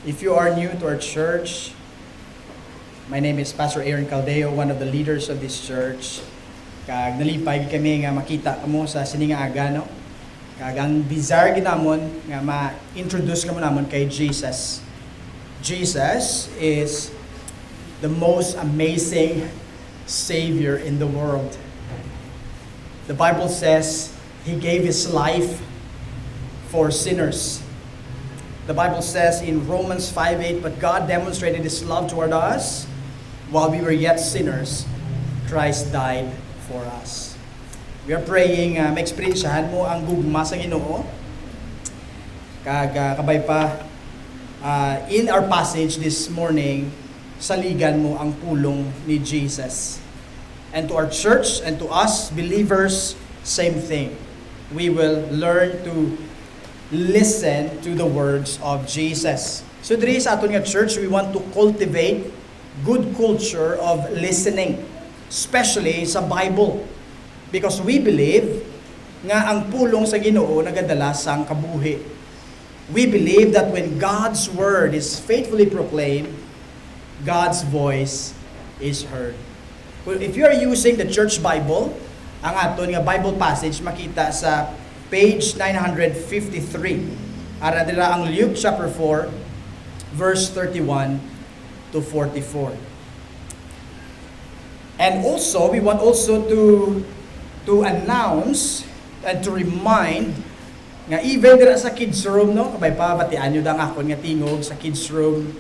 If you are new to our church, my name is Pastor Aaron Caldeo, one of the leaders of this church. Kag nalipay kami nga makita kamo sa sininga aga, no? Kag ang desire ginamon nga ma-introduce kamo namon kay Jesus. Jesus is the most amazing Savior in the world. The Bible says He gave His life for sinners. The Bible says in Romans 5:8, but God demonstrated His love toward us while we were yet sinners. Christ died for us. We are praying, ma-experiensyahan mo ang gugma sa Ginoo. Kabay pa, in our passage this morning, saligan mo ang pulong ni Jesus. And to our church and to us believers, same thing. We will learn to listen to the words of Jesus. So diri sa aton nga church, we want to cultivate good culture of listening, especially sa Bible. Because we believe nga ang pulong sa Ginoo nagadala sang kabuhi. We believe that when God's word is faithfully proclaimed, God's voice is heard. Well, if you are using the church Bible, ang aton nga Bible passage makita sa page 953. Ara dira ang Luke chapter 4 verse 31 to 44. And also we want also to announce and to remind nga even dira sa kids room, no, kabay pa batian nyo dang akon nga tingog sa kids room.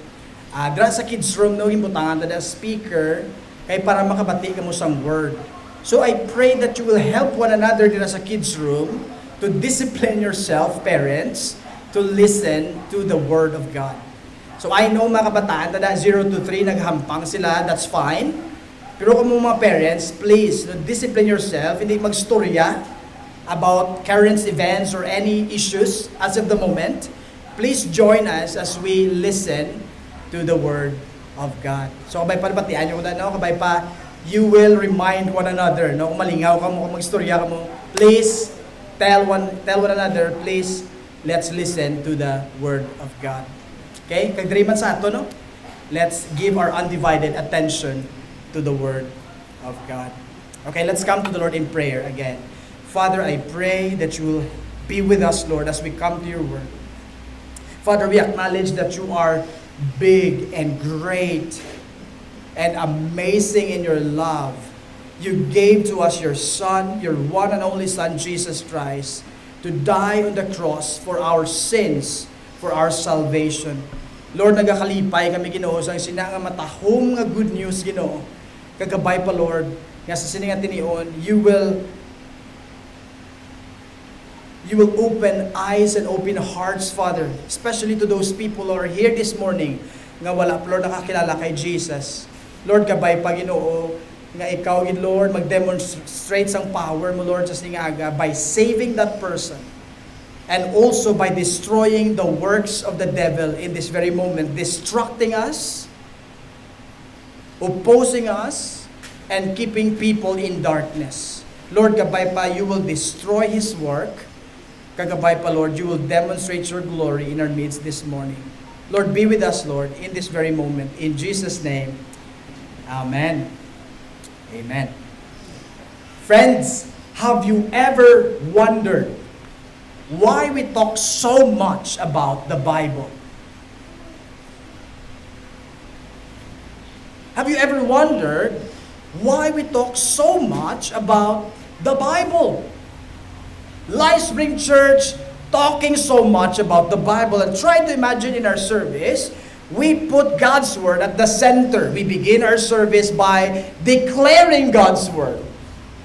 Dira sa kids room, no, imbutangan ta da speaker kay para makabati kamo sang word. So I pray that you will help one another dira sa kids room to discipline yourself, parents, to listen to the Word of God. So I know mga kabataan, tada 0 to 3, naghampang sila, that's fine. Pero kung mga parents, please, discipline yourself, hindi magstorya about current events or any issues as of the moment. Please join us as we listen to the Word of God. So kabay pa, batian nyo ko na, no? Kabay pa, you will remind one another, no? Kung malingaw ka mo, kung magstorya ka mo, please, tell one another, please, let's listen to the Word of God. Okay? Kagdiriman sa ato, no? Let's give our undivided attention to the Word of God. Okay, let's come to the Lord in prayer again. Father, I pray that you will be with us, Lord, as we come to your Word. Father, we acknowledge that you are big and great and amazing in your love. You gave to us your Son, your one and only Son, Jesus Christ, to die on the cross for our sins, for our salvation. Lord, nagakalipay kami, Ginoo, sa sinanga matahom nga good news, Ginoo. Kagabay pa, Lord, nga sa sininga tinion, you will open eyes and open hearts, Father, especially to those people who are here this morning nga wala, Lord, nakakilala kay Jesus. Lord, gabay pa, Ginoo, nga ikaw, Lord, mag-demonstrate sang power mo, Lord, sa singaga by saving that person and also by destroying the works of the devil in this very moment, distracting us, opposing us, and keeping people in darkness. Lord, gabay pa, you will destroy his work. Kagabay pa, Lord, you will demonstrate your glory in our midst this morning. Lord, be with us, Lord, in this very moment. In Jesus' name, amen. Amen. Friends, have you ever wondered why we talk so much about the Bible? Have you ever wondered why we talk so much about the Bible? Livespring Church talking so much about the Bible, and try to imagine in our service, we put God's Word at the center. We begin our service by declaring God's Word.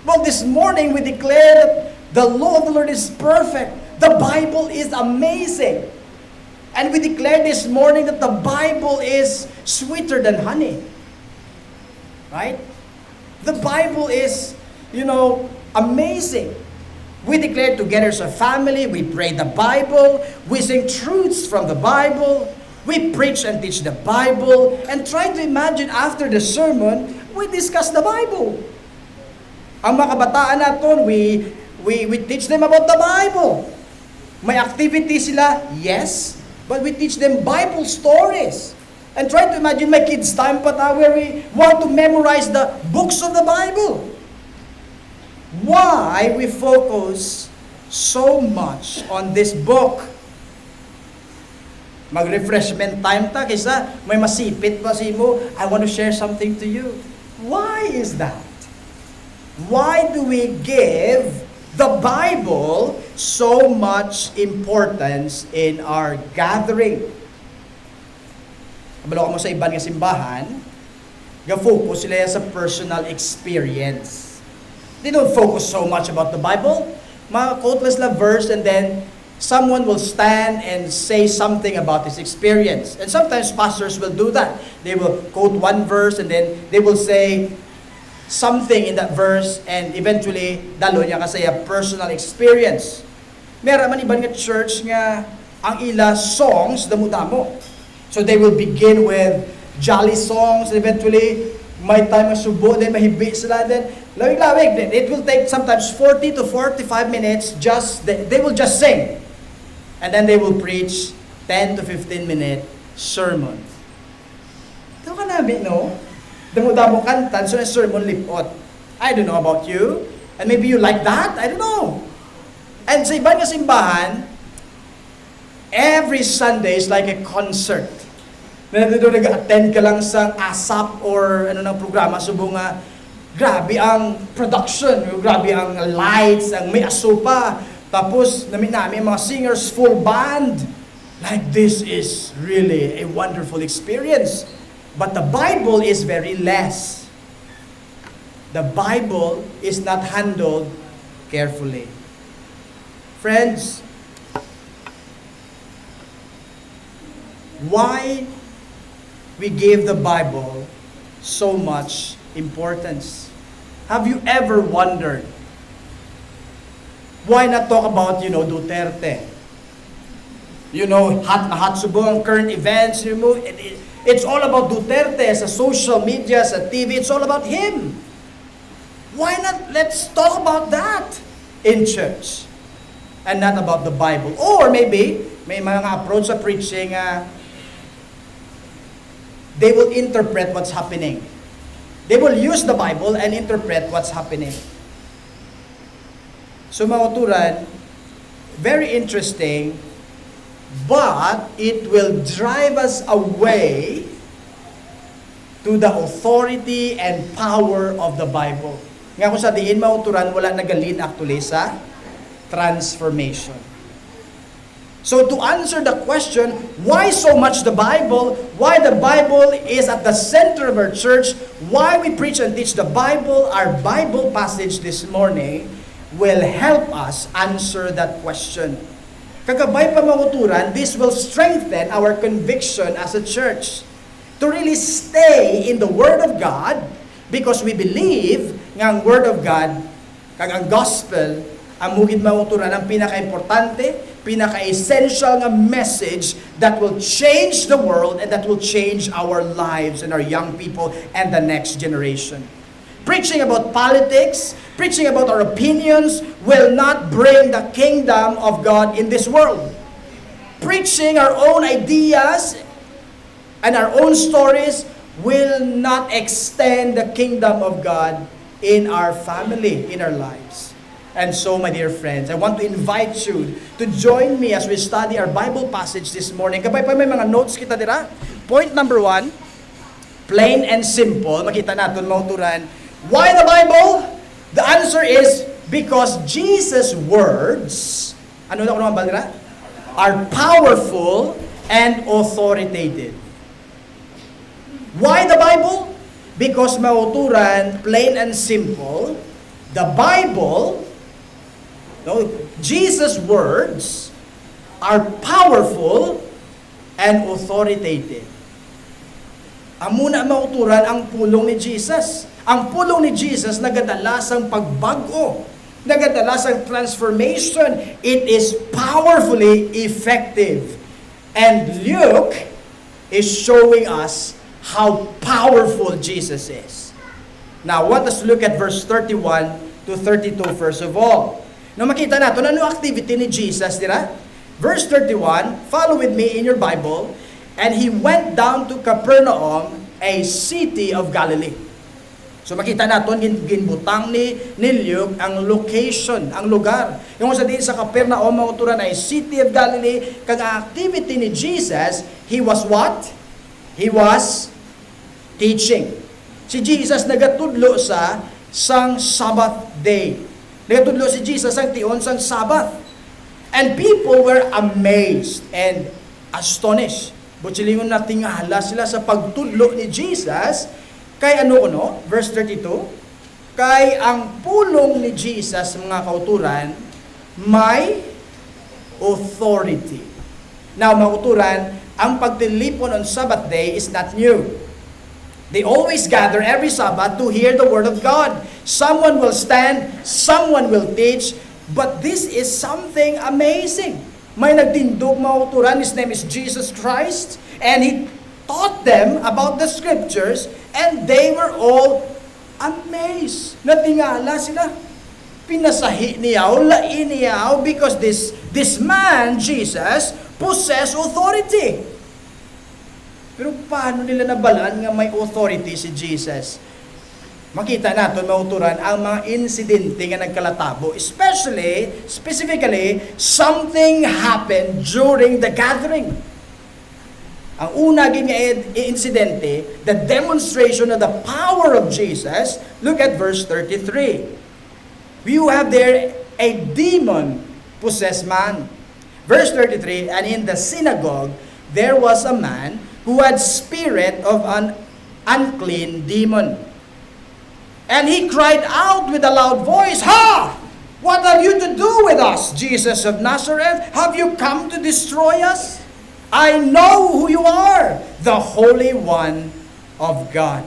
Well, this morning we declare that the law of the Lord is perfect. The Bible is amazing. And we declare this morning that the Bible is sweeter than honey. Right? The Bible is, amazing. We declare together as a family, we pray the Bible, we sing truths from the Bible, we preach and teach the Bible, and try to imagine after the sermon, we discuss the Bible. Ang mga kabataan natin, we teach them about the Bible. May activity sila? Yes. but we teach them Bible stories. And try to imagine my kids' time where we want to memorize the books of the Bible. Why we focus so much on this book? Mag-refreshment time ta, kaysa may masipit pa si mo, I want to share something to you. Why is that? Why do we give the Bible so much importance in our gathering? Kabalo ka mo sa iban nga simbahan, ga-focus sila sa personal experience. They don't focus so much about the Bible. Quoteless la verse, and then someone will stand and say something about his experience. And sometimes pastors will do that. They will quote one verse and then they will say something in that verse, and eventually dalo niya kasi a personal experience. Meron man ibang nga church nga ang ila songs damo-damo. So they will begin with jolly songs, and eventually may time nga subo, then mahibi sila, then lawig-lawig. It will take sometimes 40 to 45 minutes, they will just sing. And then they will preach 10 to 15 minute sermon. Ito ka namin, no? Damo-damo kantan, so a sermon lipot. I don't know about you. And maybe you like that? I don't know. And sa ibang nga simbahan, every Sunday is like a concert. Nandito nag-attend ka lang sa ASAP or ano ng programa, subo nga, grabe ang production, grabe ang lights, ang may asupa. Tapos, namin mga singers, full band. Like, this is really a wonderful experience. But the Bible is very less. The Bible is not handled carefully. Friends, why we give the Bible so much importance? Have you ever wondered, why not talk about, Duterte? Hot na hot subong current events, it's all about Duterte sa social media, sa TV, it's all about him. Why not let's talk about that in church and not about the Bible? Or maybe, may mga approach sa preaching, they will interpret what's happening. They will use the Bible and interpret what's happening. So mga uturan, very interesting, but it will drive us away to the authority and power of the Bible. Nga kung sa diin mga uturan, wala nagalin actually sa transformation. So to answer the question, why so much the Bible? Why the Bible is at the center of our church? Why we preach and teach the Bible? Our Bible passage this morning will help us answer that question. Kagabay pa makuturan, this will strengthen our conviction as a church to really stay in the Word of God, because we believe nga ang Word of God, kag ang Gospel, ang mugid makuturan, ang pinaka-importante, pinaka-essential nga message that will change the world and that will change our lives and our young people and the next generation. Preaching about politics, preaching about our opinions will not bring the kingdom of God in this world. Preaching our own ideas and our own stories will not extend the kingdom of God in our family, in our lives. And so, my dear friends, I want to invite you to join me as we study our Bible passage this morning. Kabay pa may mga notes kita dira. Point number 1, plain and simple. Makita natin mga uturan. Why the Bible? The answer is because Jesus' words, ano naman ba dira? Are powerful and authoritative. Why the Bible? Because mauturan, plain and simple, the Bible, Jesus' words are powerful and authoritative. Amuna mauturan ang pulong ni Jesus. Ang pulong ni Jesus nagadalasang pagbago, nagadalasang transformation. It is powerfully effective. And Luke is showing us how powerful Jesus is. Now, I want us to look at verse 31 to 32 first of all. Now, makita natin, ano activity ni Jesus, dira? Verse 31, follow with me in your Bible. And he went down to Capernaum, a city of Galilee. So makita natin, ginbutang ni Luke ang location, ang lugar. Yung sa din sa Capernaum, mauturan ay city of Galilee. Kag activity ni Jesus, he was what? He was teaching. Si Jesus nagatudlo sa sang Sabbath day. Nagatudlo si Jesus ang tion sang Sabbath. And people were amazed and astonished. Butsilingon na tingala sila sa pagtudlo ni Jesus. Kay ano? Verse 32. Kay ang pulong ni Jesus, mga kauturan, may authority. Now, mga kauturan, ang pagtilipon on Sabbath day is not new. They always gather every Sabbath to hear the Word of God. Someone will stand, someone will teach, but this is something amazing. May nagtindog, mga kauturan, his name is Jesus Christ, and he taught them about the scriptures, and they were all amazed. Natingala sila. Pinasahi niyaw, lain niyaw, because this man, Jesus, possessed authority. Pero paano nila nabalaan nga may authority si Jesus? Makita natin, mauturan, ang mga insidente nga nagkalatabo, specifically, something happened during the gathering. Ang una insidente, the demonstration of the power of Jesus. Look at verse 33. You have there a demon-possessed man. Verse 33, and in the synagogue, there was a man who had spirit of an unclean demon. And he cried out with a loud voice, "Ha! What have you to do with us, Jesus of Nazareth? Have you come to destroy us? I know who you are, the Holy One of God."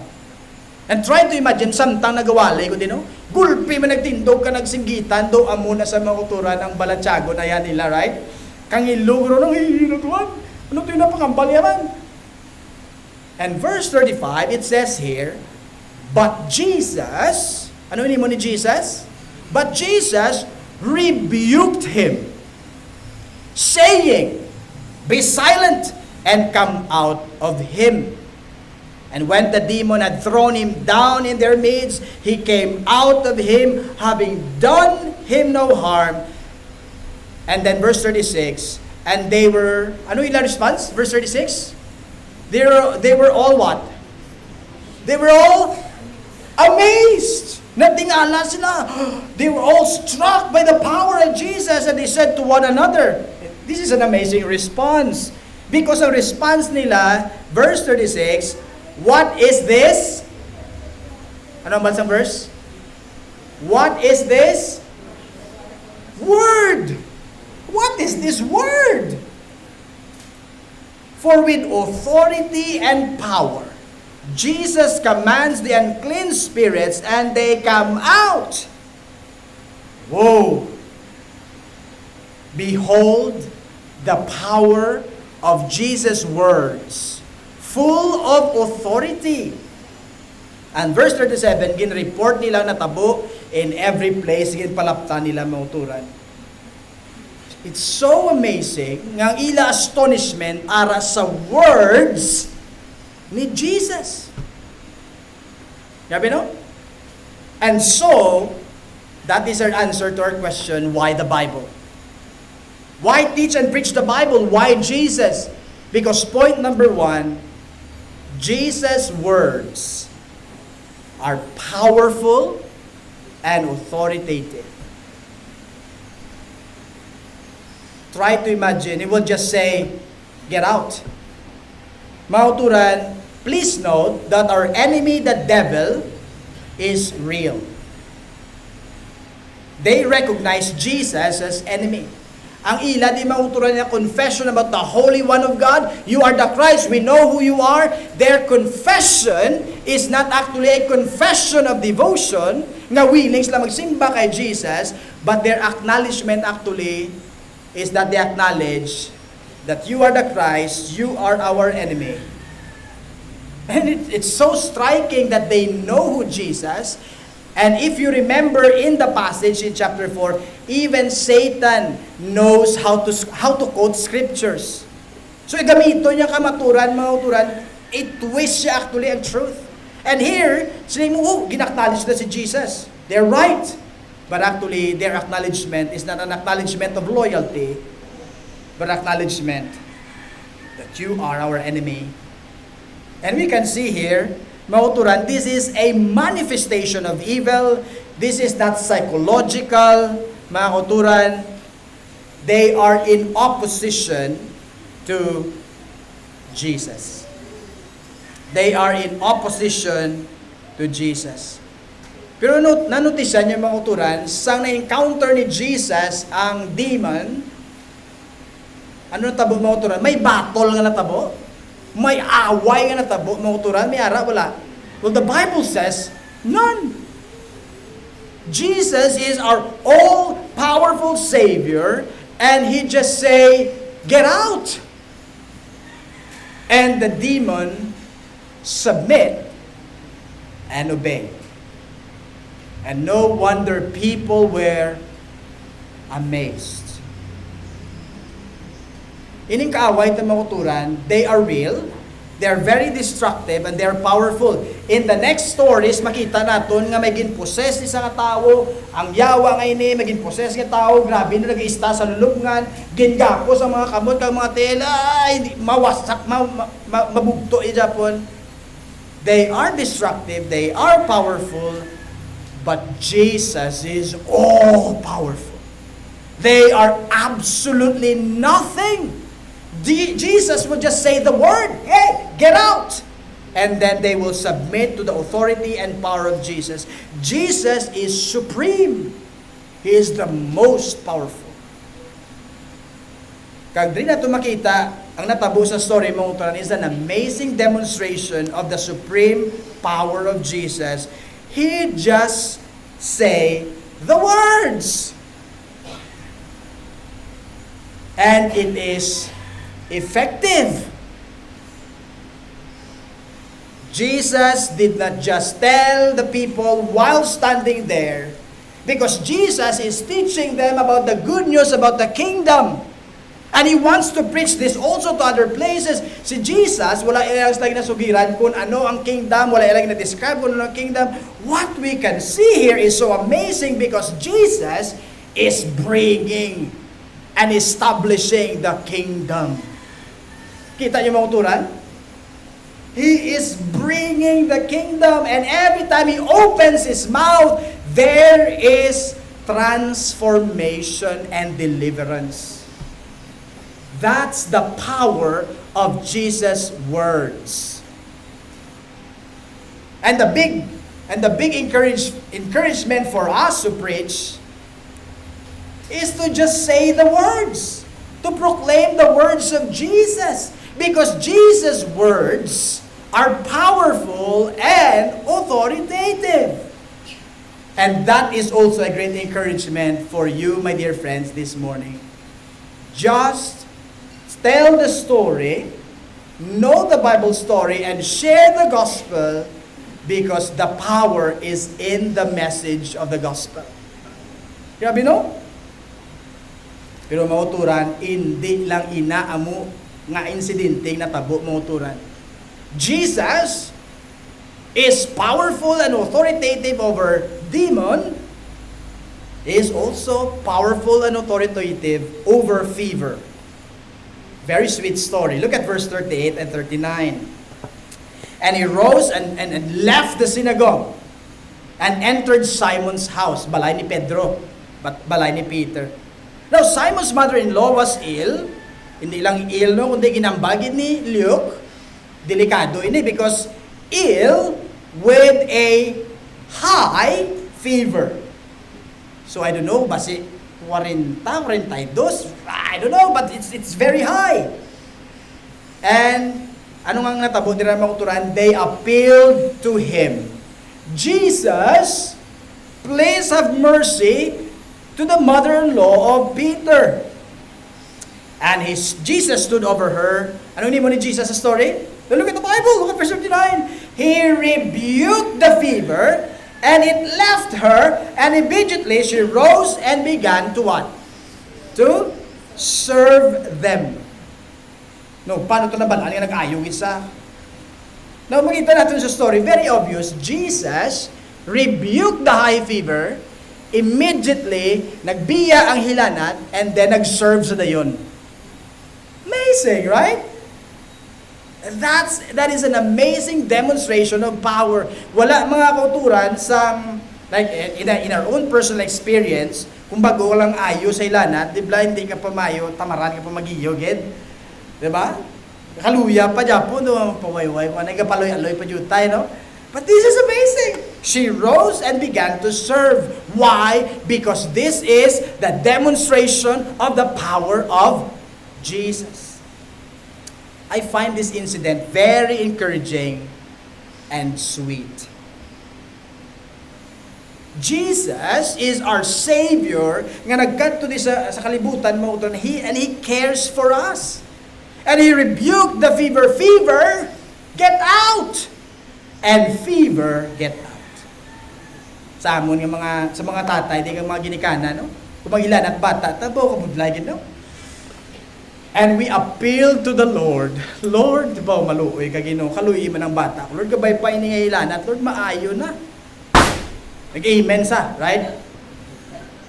And try to imagine, samtang nagawalay ko din, no? Gulpi man nagtindog ka nagsinggitan, do amuna sa mga kuturan ang balatsago na yan nila, right? Kang ilugro ng hihinutuan. Ano ito yung napakambal yaman? And verse 35, it says here, but Jesus, ano yun mo ni Jesus? But Jesus rebuked him, saying, "Be silent and come out of him." And when the demon had thrown him down in their midst, he came out of him, having done him no harm. And then verse 36, and they were, ano yung response? Verse 36? They were all what? They were all amazed. Natingala sila. They were all struck by the power of Jesus, and they said to one another, this is an amazing response. Because ang response nila, verse 36, what is this? Ano ang bansang verse? What is this? Word. What is this word? For with authority and power, Jesus commands the unclean spirits and they come out. Whoa! Behold the power of Jesus' words, full of authority. And verse 37, gin-report nila natabo in every place, gin-palapta nila mauturan. It's so amazing nga ang ila astonishment ara sa words ni Jesus. Gabi no? And so, that is our answer to our question, why the Bible? Why teach and preach the Bible? Why Jesus? Because point number 1, Jesus' words are powerful and authoritative. Try to imagine, he will just say, get out. Mauturan, please note that our enemy, the devil, is real. They recognize Jesus as enemy. Ang ila di mauturan niya confession about the Holy One of God. You are the Christ. We know who you are. Their confession is not actually a confession of devotion, nga willing sila magsimba kay Jesus, but their acknowledgement actually is that they acknowledge that you are the Christ, you are our enemy. And it's so striking that they know who Jesus, And if you remember in the passage in chapter 4, even Satan knows how to quote scriptures. So gamito niya kamaturan, mga uturan, i-twist siya actually ang truth. And here, sila mo, ginaknowledge na si Jesus. They're right. But actually, their acknowledgement is not an acknowledgement of loyalty, but acknowledgement that you are our enemy. And we can see here, mga uturan, this is a manifestation of evil. This is not psychological. Mga uturan, they are in opposition to Jesus. They are in opposition to Jesus. Pero nanotisan niyo mga uturan, sang na-encounter ni Jesus ang demon, ano natabo mga uturan? May battle nga natabo. May away nga natabo mga uturan. May ara, wala. Well, the Bible says, none. Jesus is our all-powerful Savior, and He just say, get out. And the demon submit and obey. And no wonder people were amazed. Ining kaaway ng mga uturan, they are real, they are very destructive, and they are powerful. In the next stories, makita natin nga may ginposes ni sa tao, ang yawa nga ini, may ginposes nga tao, grabe na nag-iista sa lulubngan, gingapo sa mga kamot, kang mga tela, ay, mawasak, mabugto i Japon. They are destructive, they are powerful, but Jesus is all powerful. They are absolutely nothing. Jesus would just say the word, hey, get out! And then they will submit to the authority and power of Jesus. Jesus is supreme. He is the most powerful. Kag din nato makita, ang natabo sa story mga uturan is an amazing demonstration of the supreme power of Jesus. He just say the words. And it is effective. Jesus did not just tell the people while standing there, because Jesus is teaching them about the good news about the kingdom. And He wants to preach this also to other places. Si Jesus, wala ilang lagi nasugiran kung ano ang kingdom, wala ilang na-describe kung ano ang kingdom. What we can see here is so amazing because Jesus is bringing and establishing the kingdom. Kita niyo mga uturan? He is bringing the kingdom, and every time He opens His mouth, there is transformation and deliverance. That's the power of Jesus' words. And the big encouragement for us to preach is to just say the words, to proclaim the words of Jesus. Because Jesus' words are powerful and authoritative. And that is also a great encouragement for you, my dear friends, this morning. Just tell the story, know the Bible story, and share the gospel because the power is in the message of the gospel. Grabe no? Pero mauturan, hindi lang inaamo nga insidente na tabo mauturan. Jesus is powerful and authoritative over demon, is also powerful and authoritative over fever. Very sweet story. Look at verse 38 and 39. And he rose and left the synagogue and entered Simon's house. Balay ni Pedro, but balay ni Peter. Now, Simon's mother-in-law was ill. Hindi lang ill, no, kundi ginambagin ni Luke. Delikado ini because ill with a high fever. So, I don't know, basi 40, 42, I don't know, but it's very high. And, ano nga natabo nila mga uturan? They appealed to Him. Jesus, please have mercy to the mother-in-law of Peter. And Jesus stood over her. Ano ni mo ni Jesus sa story? Look at the Bible. Look at verse 39. He rebuked the fever, And it left her, and immediately she rose and began to what? To serve them. No, paano ito naman? Ano yung nag-ayaw isa? Now, makita natin sa story, very obvious, Jesus rebuked the high fever, immediately, nagbiya ang hilanat, and then nag-serve sa dayon. Amazing, right? That is an amazing demonstration of power. Wala mga kauturan sa, like, in our own personal experience, kung bago walang ayo sa ilanat, di ba, hindi ka pa mayo, tamaran ka pa magiyogid. Di ba? Kaluya pa dyan po, no? Pawayway pa, nagapaloy-aloy pa dyan tayo, no? But this is amazing. She rose and began to serve. Why? Because this is the demonstration of the power of Jesus. I find this incident very encouraging and sweet. Jesus is our Savior nga nagkadto di sa kalibutan mo and He cares for us. And He rebuked the fever. Fever, get out! And fever, get out. Sa amon nga sa mga tatay, di ka mga ginikana, no? Kung mag-ilan at bata, tabo ka budlay no? And we appeal to the Lord. Lord, di ba, maluoy ka Ginoo, kaluoy man ang bata. Lord, gabay pa iningailan at Lord, maayo na. Nag-amen sa, right?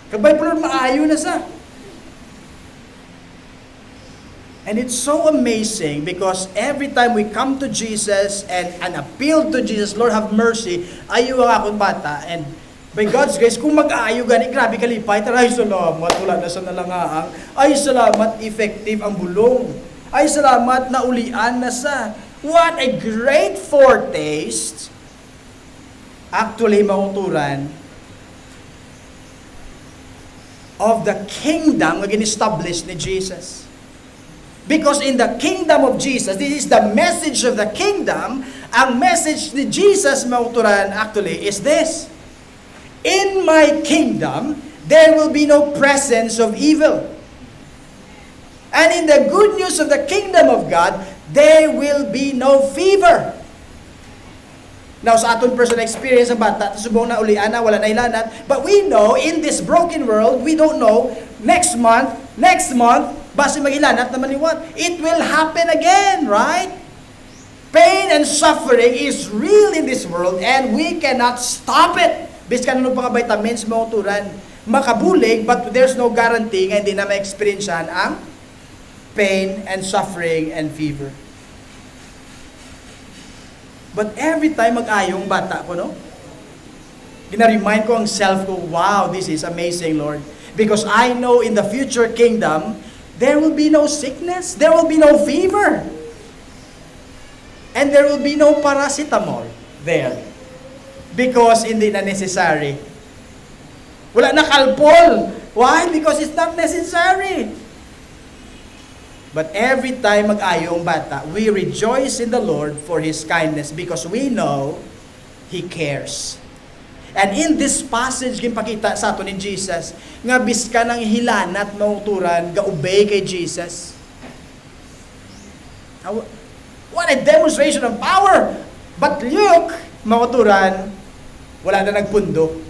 Gabay pa Lord, maayo na sa. And it's so amazing because every time we come to Jesus and appeal to Jesus, Lord, have mercy, ayo ang akong bata. And by God's grace, kung mag-aayo gani, grabe kalipay, taray salamat, wala na sa nalangaang, ay salamat, effective ang bulong. Ay salamat, naulian na sa. What a great foretaste, actually, mauturan, of the kingdom na gin-establish ni Jesus. Because in the kingdom of Jesus, this is the message of the kingdom, ang message ni Jesus, mauturan, actually, is this. In my kingdom, there will be no presence of evil. And in the good news of the kingdom of God, there will be no fever. Now, sa aton personal experience ng bata, subong na ulian na, wala na ilanat. But we know, in this broken world, we don't know, next month, basi mag-ilanat naman ni what? It will happen again, right? Pain and suffering is real in this world, and we cannot stop it. Biskan ano pa nga vitamins, mauturan, makabulig, but there's no guarantee nga hindi na ma-experiencean ang pain and suffering and fever. But every time mag-ayong bata ko, no? Gina-remind ko ang self ko, wow, this is amazing, Lord. Because I know in the future kingdom, there will be no sickness, there will be no fever, and there will be no paracetamol there. Because hindi na necessary. Wala na kalpol. Why? Because it's not necessary. But every time mag-ayong bata, we rejoice in the Lord for His kindness because we know He cares. And in this passage, ginpakita sa ato ni Jesus, nga biska ng hilanat mauturan, gaubay kay Jesus. What a demonstration of power! But Luke, mauturan, wala na nagpundo.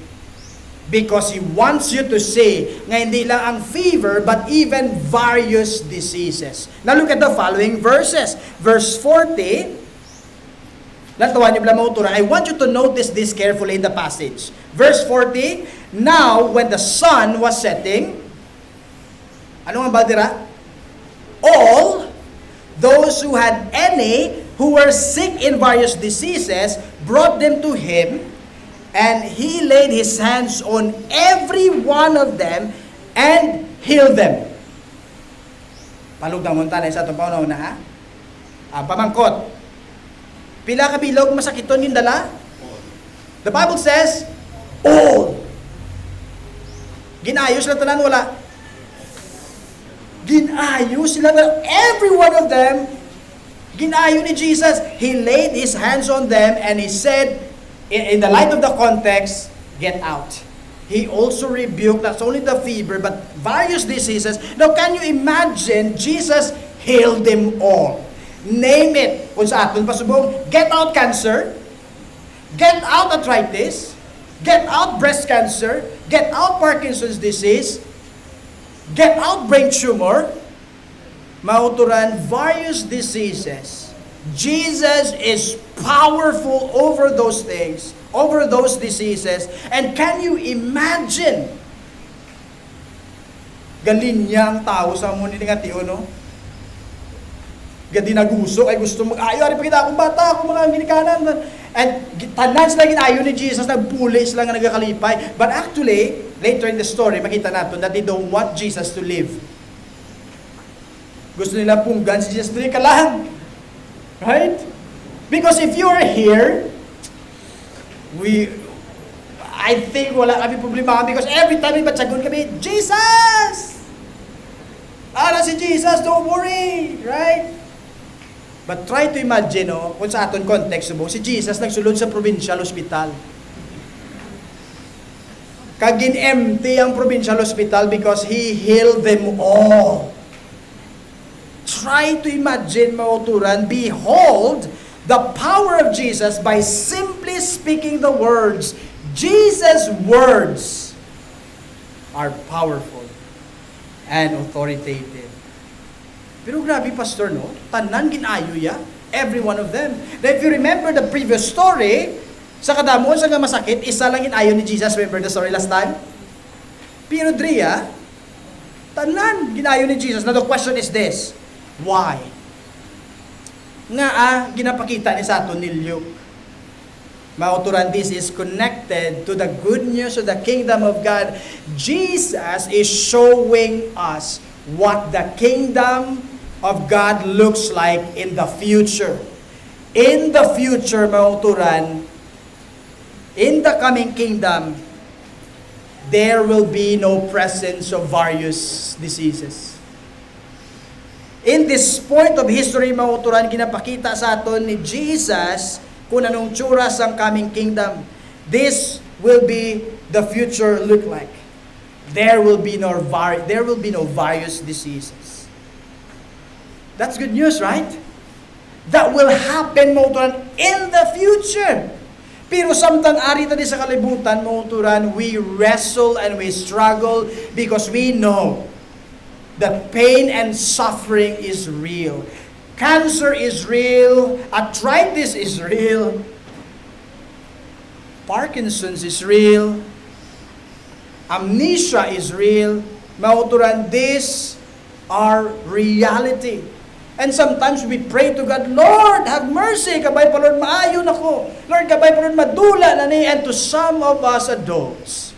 Because he wants you to see nga hindi lang ang fever, but even various diseases. Now look at the following verses. Verse 40, natawan niyo lang mautura. I want you to notice this carefully in the passage. Verse 40, now when the sun was setting, ano nga ba dira? All those who had any who were sick in various diseases brought them to him, and he laid his hands on every one of them and healed them. Palugdang muntanay sa itong paunaw na, pamangkot. Pila ka bilog masakiton yung dala? The Bible says, all. Ginayos sila tanan, wala. Ginayos sila tanan. Every one of them, ginayo ni Jesus. He laid his hands on them and he said, in the light of the context, get out. He also rebuked not only the fever, but various diseases. Now, can you imagine, Jesus healed them all. Name it. Kung sa aton pasubong, get out cancer, get out arthritis, Get out breast cancer. Get out Parkinson's disease. Get out brain tumor. Mauturan, various diseases. Jesus is powerful over those things, over those diseases. And can you imagine? Galinyang tao sa muni nga tiyo, no? Gadi naguso, ay gusto mag-ayo, ari pagkita akong bata, akong mga ginikanan. And tanan sila ginayo ni Jesus, nagpuli sila nga nagakalipay. But actually, later in the story, makita natin that they don't want Jesus to live. Gusto nila punggan si Jesus, tuloy ka lang. Right? Because if you are here, I think wala kami problema because every time may batsagon kami, Jesus! Ara si Jesus, don't worry. Right? But try to imagine, kung sa aton context mo, si Jesus nagsulod sa provincial hospital. Kagin empty ang provincial hospital because He healed them all. Try to imagine, mauturan, behold the power of Jesus by simply speaking the words. Jesus' words are powerful and authoritative. Pero grabe, Pastor, no? Tanan ginayo ya, every one of them. Now, if you remember the previous story, sa kadamon, sa nga masakit, isa lang ginayo ni Jesus. Remember the story last time? Pero Dria, tanan ginayo ni Jesus. Now, the question is this, why? Nga ginapakita ni sa aton ni Luke. Mauturan, this is connected to the good news of the kingdom of God. Jesus is showing us what the kingdom of God looks like in the future. In the future, mauturan, in the coming kingdom, there will be no presence of various diseases. In this point of history, mauturan, ginapakita sa aton ni Jesus kung anong tsuras ang coming kingdom. This will be the future look like. There will be no various diseases. That's good news, right? That will happen, mauturan, in the future. Pero samtang ari tadi sa kalibutan, mauturan, we wrestle and we struggle because we know that pain and suffering is real. Cancer is real. Arthritis is real. Parkinson's is real. Amnesia is real. Mauturan, these are reality. And sometimes we pray to God, Lord, have mercy. Kabay pa Lord, maayon ako. Lord, kabay pa Lord, madula na ni. And to some of us adults.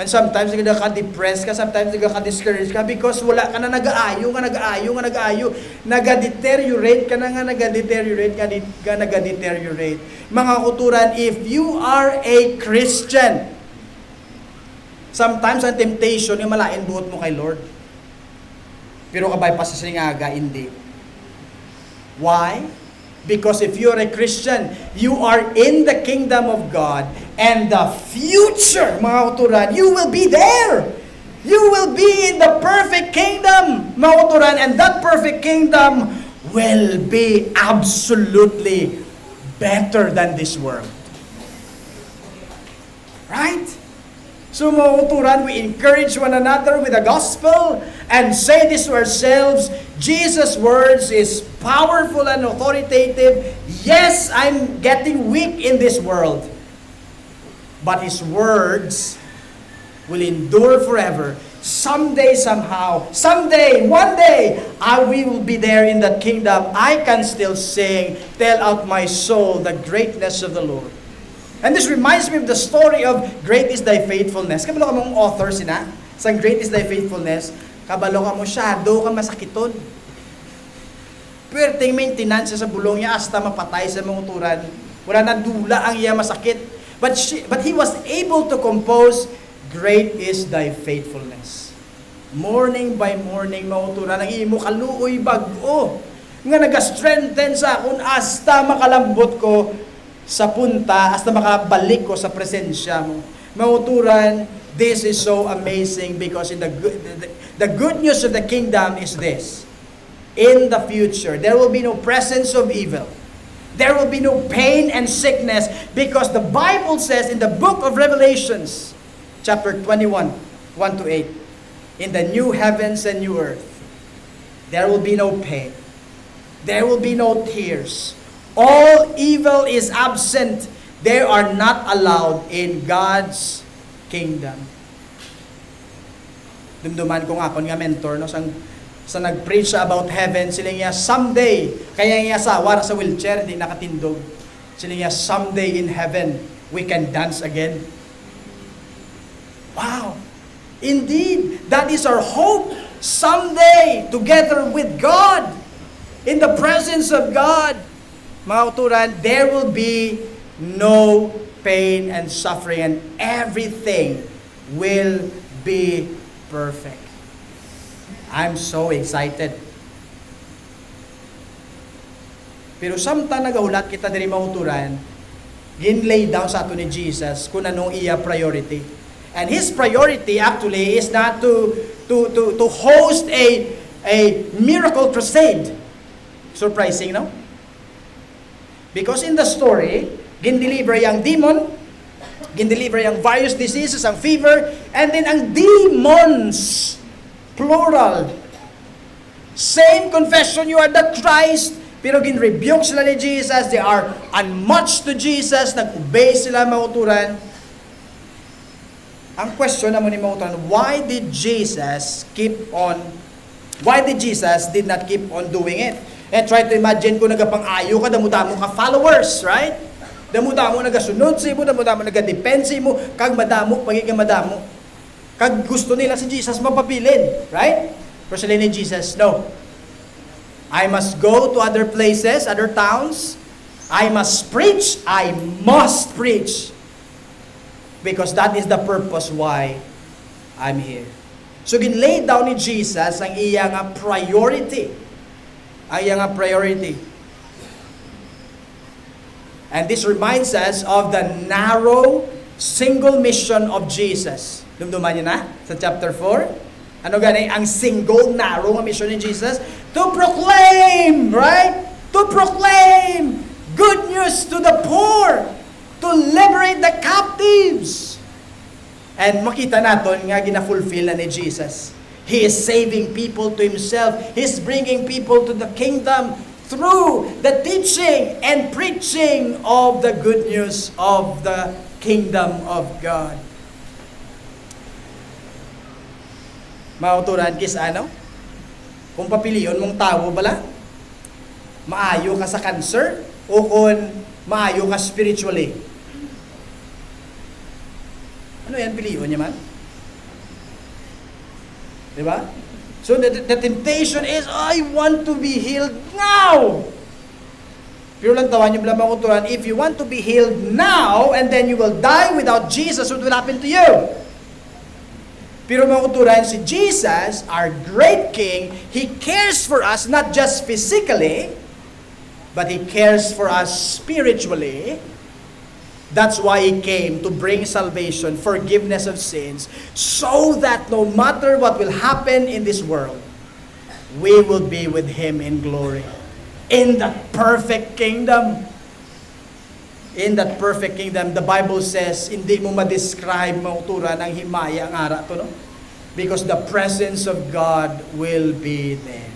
And sometimes nagka-depressed ka, sometimes nagka-discouraged ka because wala ka na nag-aayo. Nag-deteriorate ka na nga, nag-deteriorate. Mga kuturan, if you are a Christian, sometimes ang temptation yung malain buot mo kay Lord. Pero kabay pa sa singaga, hindi. Why? Because if you're a Christian, you are in the kingdom of God, and the future, mga kuturan, you will be there. You will be in the perfect kingdom, mga kuturan, and that perfect kingdom will be absolutely better than this world. Right? So mga kuturan, we encourage one another with the gospel and say this to ourselves, Jesus' words is powerful and authoritative. Yes, I'm getting weak in this world, but His words will endure forever. Someday, somehow, one day, I will be there in that kingdom. I can still sing, tell out my soul the greatness of the Lord. And this reminds me of the story of Great is Thy Faithfulness. Kabalo ka mong author sina, sa Great is Thy Faithfulness, kabalo ka mo siya, do ka masakiton. Perting maintenance sa bulong niya, hasta mapatay sa mga uturan. Wala na dula ang iya masakit. But he was able to compose, Great is Thy Faithfulness. Morning by morning, mga uturan, ang imo kaluoy bag-o. Nga nag-strengthen sa akon, hasta makalambot ko sa punta, hasta makabalik ko sa presensya mo. Mauturan, this is so amazing because in the good news of the kingdom is this. In the future, there will be no presence of evil. There will be no pain and sickness because the Bible says in the book of Revelations, chapter 21, 1 to 8, in the new heavens and new earth, there will be no pain. There will be no tears. All evil is absent. They are not allowed in God's kingdom. Dumduman ko nga ako nga mentor, no, sa nag-preach siya about heaven, sila niya someday, kaya niya sa wala sa wheelchair, hindi nakatindog. Sila niya someday in heaven, we can dance again. Wow! Indeed, that is our hope. Someday, together with God, in the presence of God, mga uturan, there will be no pain and suffering, and everything will be perfect. I'm so excited. Pero samtang nagahulat kita diri mga uturan, ginlay down sa ato ni Jesus kung anong iya priority. And His priority actually is not to host a miracle crusade. Surprising, no? Because in the story, gin-deliver yung demon, gin-deliver yung various diseases, ang fever, and then ang demons, plural. Same confession, you are the Christ, pero gin-rebuke sila ni Jesus, they are unmatched to Jesus, nag-obey sila mauturan. Ang question naman ni mauturan, why did Jesus did not keep on doing it? And try to imagine kung nagapang-ayo ka, damo-damo ka followers, right? Damo-damo nagasunod sa imo, damo-damo nagadepend sa imo, kag madamo, pagiging madamo. Kag gusto nila si Jesus mapabilin, right? Pero sila ni Jesus, no. I must go to other places, other towns. I must preach. I must preach. Because that is the purpose why I'm here. So ginlay down ni Jesus ang iyang priority. Ang priority. And this reminds us of the narrow, single mission of Jesus. Dumduman niyo na sa chapter 4? Ano gani? Ang single, narrow mission ni Jesus? To proclaim, right? To proclaim good news to the poor. To liberate the captives. And makita natin nga gina-fulfill na ni Jesus. He is saving people to Himself. He's bringing people to the kingdom through the teaching and preaching of the good news of the kingdom of God. Mauturan kis ano? Kung papilion mong tao bala, maayo ka sa cancer o kung maayo ka spiritually. Ano yan pilion niya man? Diba? So the temptation is, I want to be healed now. Pero lang tawan yung mga uturan, if you want to be healed now, and then you will die without Jesus, what will happen to you? Pero mga uturan, si Jesus, our great King, He cares for us not just physically, but He cares for us spiritually. That's why He came to bring salvation, forgiveness of sins, so that no matter what will happen in this world, we will be with Him in glory. In that perfect kingdom. In that perfect kingdom, the Bible says, hindi mo ma-describe mauturan ang himaya ang ara to, no? Because the presence of God will be there.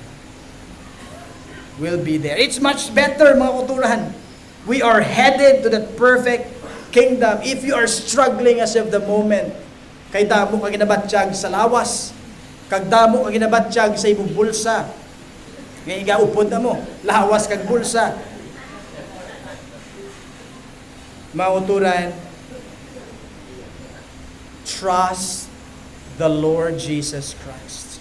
Will be there. It's much better, mga uturan. We are headed to that perfect kingdom. If you are struggling as of the moment, kay damo ka ginabatsyag sa lawas, kag damo ka ginabatsyag sa imong bulsa, ngay gaupod na mo, lawas kag bulsa. Mauturan, trust the Lord Jesus Christ.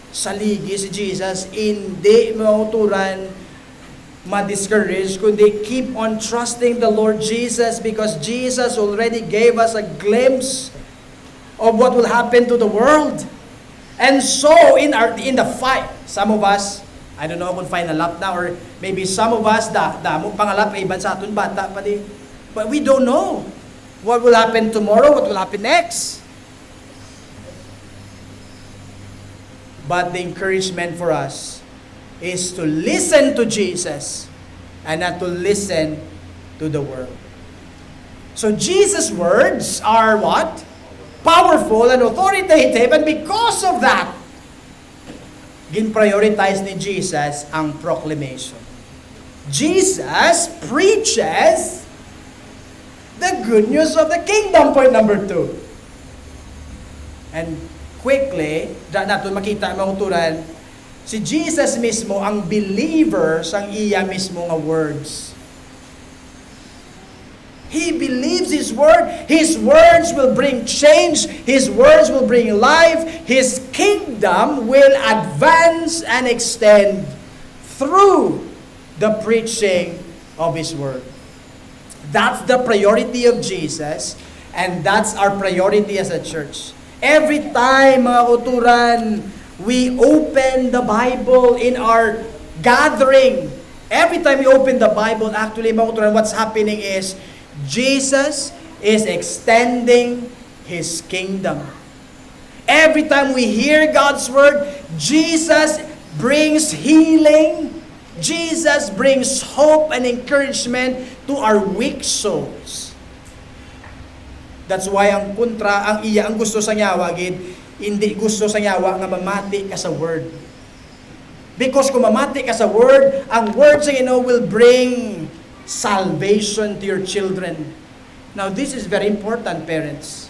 Saligi si Jesus, hindi mauturan ma-discourage, kundi keep on trusting the Lord Jesus, because Jesus already gave us a glimpse of what will happen to the world. And so in the fight, some of us, I don't know kung final lap na, or maybe some of us damo pangalap kay iban sa aton bata pa di. But we don't know what will happen tomorrow, what will happen next. But the encouragement for us is to listen to Jesus and not to listen to the world. So Jesus' words are what? Powerful and authoritative, and because of that, gin-prioritize ni Jesus ang proclamation. Jesus preaches the good news of the kingdom, point number 2. And quickly, natin makita ang uturan, si Jesus mismo ang believer sang iya mismo nga words. He believes His word. His words will bring change. His words will bring life. His kingdom will advance and extend through the preaching of His word. That's the priority of Jesus, and that's our priority as a church. Every time, mga uturan, we open the Bible in our gathering. Every time we open the Bible, actually, mga uturan, what's happening is Jesus is extending His kingdom. Every time we hear God's word, Jesus brings healing. Jesus brings hope and encouragement to our weak souls. That's why ang kontra, ang gusto sa nyawa, hindi gusto sa nyawa nga mamati ka sa word. Because kung mamati ka sa word, ang word sa Ginoo will bring salvation to your children. Now, this is very important, parents.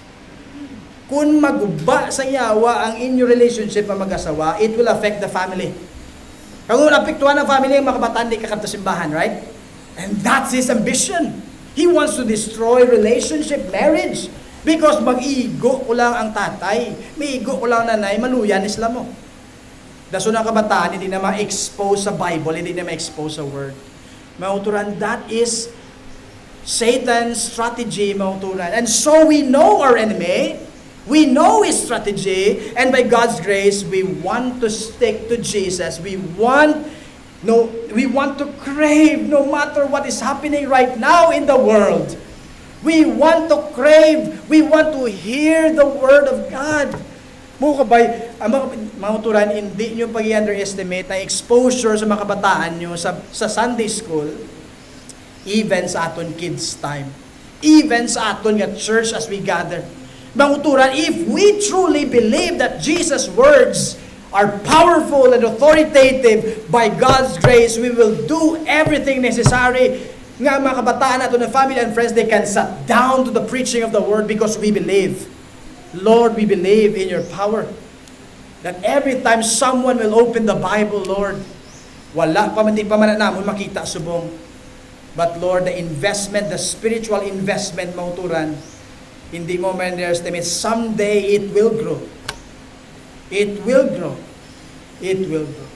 Kung maguba sa nyawa ang inyong relationship ang mag-asawa, it will affect the family. Kung napiktuhan ng family, ang makabataan di kakanta simbahan, right? And that's his ambition. He wants to destroy relationship, marriage. Because mag-iigo ko lang ang tatay, may igo ko lang nanay, maluyan isla mo. Daso na kabataan, hindi na ma-expose sa Bible, hindi na ma-expose sa Word. Mauturan, that is Satan's strategy, mauturan. And so we know our enemy, we know his strategy, and by God's grace, we want to stick to Jesus. We want to crave no matter what is happening right now in the world. We want to crave, we want to hear the Word of God. Mo kabay, mga turan, hindi nyo pag-underestimate ang exposure sa mga kabataan nyo sa Sunday school, even sa aton kids time, even sa aton nga church as we gather. Mga turan, if we truly believe that Jesus' words are powerful and authoritative by God's grace, we will do everything necessary nga mga kabataan nato na family and friends, they can sit down to the preaching of the Word because we believe. Lord, we believe in your power. That every time someone will open the Bible, Lord, wala pa man di pa man namon makita subong. But Lord, the investment, the spiritual investment mauturan, hindi mo man underestimate, someday it will grow. It will grow. It will grow.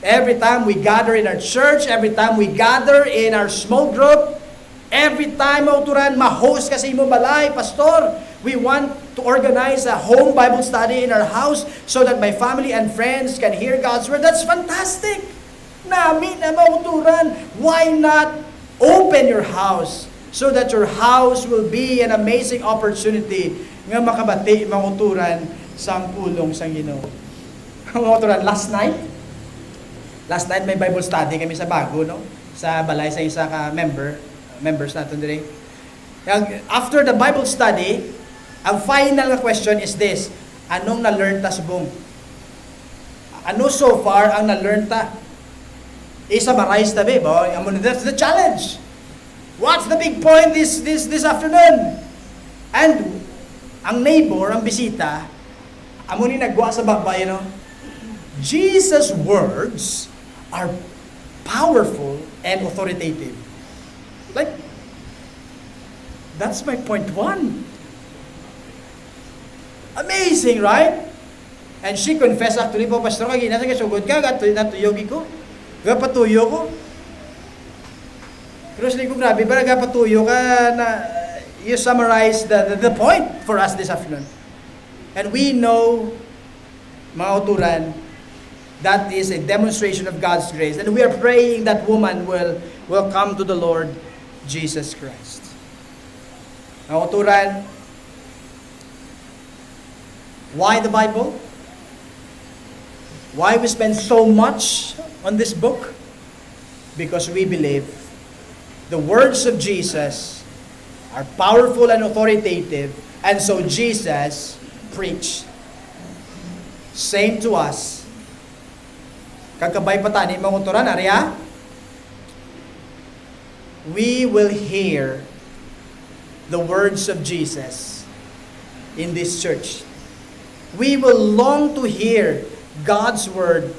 Every time we gather in our church, every time we gather in our small group, every time mauturan, ma-host kasi mo balay, pastor, we want to organize a home Bible study in our house so that my family and friends can hear God's Word. That's fantastic. Namin na mauturan. Why not open your house so that your house will be an amazing opportunity nga makabati mauturan sa pulong sa Ginoo. Mauturan, last night may Bible study kami sa Bago, no? Sa balay sa isa ka members natin dire. After the Bible study, ang final na question is this: anong na-learn ta subong? Ano so far ang na-learn ta? I-summarize ta ba? That's the challenge. What's the big point this afternoon? And ang neighbor, ang bisita, amo ni nagwa sa babay, no? Jesus' words are powerful and authoritative. Like, that's my point 1. Amazing, right? And she confessed actually po, Pastor, kagi nasa kasugod ka, natuyogi ko. Gapatuyo ko. Pero sila ko, grabe, para gapatuyo ka na you summarize the point for us this afternoon. And we know, mga uturan, that is a demonstration of God's grace. And we are praying that woman will come to the Lord Jesus Christ. Mga uturan, why the Bible? Why we spend so much on this book? Because we believe the words of Jesus are powerful and authoritative, and so Jesus preached. Same to us. Kagkabay pa tani mga uturan, Arya? We will hear the words of Jesus in this church. We will long to hear God's word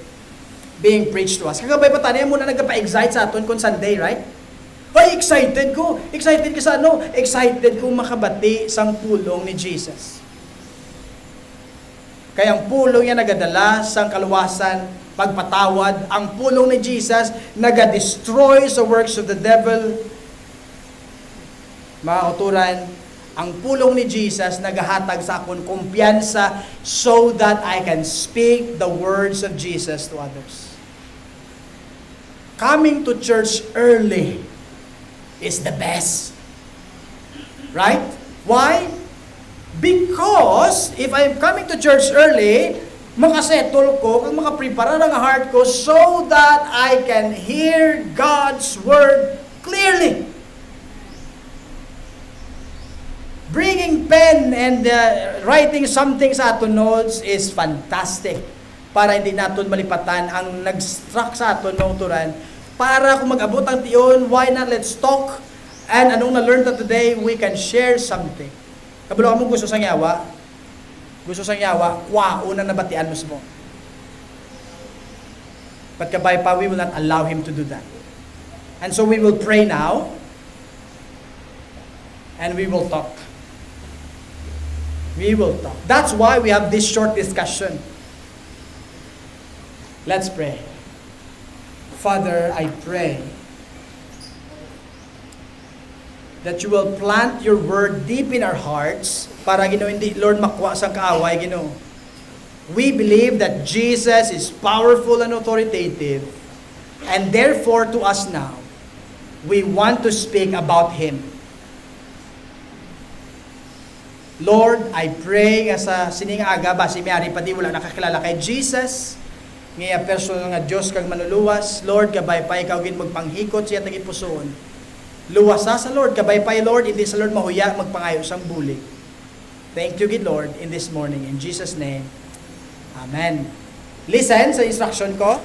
being preached to us. Kagabay pa tani mo na nagpa-excite sa aton kung Sunday, right? Ay, excited ko! Excited ka sa ano? Excited kong makabati sang pulong ni Jesus. Kaya ang pulong niya nagadala sang kaluwasan, pagpatawad. Ang pulong ni Jesus naga-destroy sa works of the devil. Mga uturan, ang pulong ni Jesus nagahatag sa akon kumpiyansa so that I can speak the words of Jesus to others. Coming to church early is the best. Right? Why? Because if I'm coming to church early, makasettle ko, kung makaprepara ng heart ko so that I can hear God's word clearly. Bringing pen and writing something sa aton notes is fantastic para hindi natin malipatan ang nag-struck sa aton ng turan. Para kung mag-abot ang tiyon, why not let's talk? And anong na-learn na today, we can share something. Kabalo ka mo gusto sang yawa? Gusto sang yawa, una nabatian mo mo. But kabay pa, we will not allow him to do that. And so we will pray now, and we will talk. We will talk. That's why we have this short discussion. Let's pray. Father, I pray that you will plant your word deep in our hearts para hindi, Lord, makuha sang kaaway, We believe that Jesus is powerful and authoritative, and therefore to us now, we want to speak about Him. Lord, I pray nga sa sining aga ba si Mary pati wala nakakilala kay Jesus, nga personal nga Dios kag manuluwas. Lord, gabay pa ikaw gid magpanghikot siya tagi pusoon. Luwasa sa Lord, gabay pa Lord, hindi sa Lord mahuya magpangayo sang bulig. Thank you, good Lord, in this morning in Jesus name. Amen. Listen sa instruction ko.